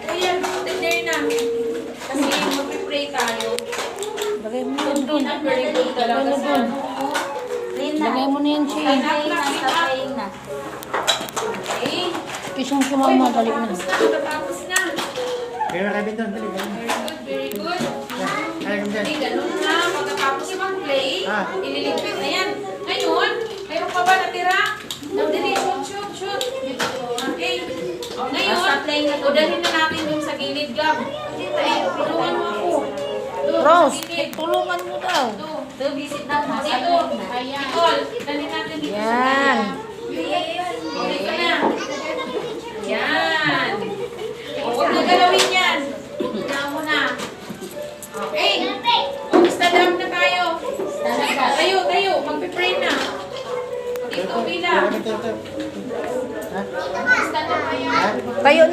Kuya, tender na. Kasi mag-pray tayo. Lagay mo yan doon. Very good talaga Lagay mo sa doon. Rain na. Lagay mo na yan, Chi. Praying na, stop praying na. Okay. Kisong si mama, dali mo na. Tapos na. Kaya rabbit doon, dali. Very good. Kaya kami dyan. Hindi, ganun na. Pagkatapos yung mag-play, Ah. ililigpit na yan. Ngayon, mayroon pa ba natira? Nandili, shoot. Okay. O, ngayon, Basta play na to. udahin na natin dun sa gilid, Gab. Tulungan mo ako. Doon, Rose, sa gilid. tulungan mo daw. Ito. To visit na mo. Dito. Nicole, dali natin dito sa Yan. Okay ka na. Yan. O, huwag na galawin yan. Tignan mo na. Okay. O, stand up na tayo. Tayo. Magpipray na. Dito, bilang. Rabbit doon. Ha? Stand up tayo. Tayo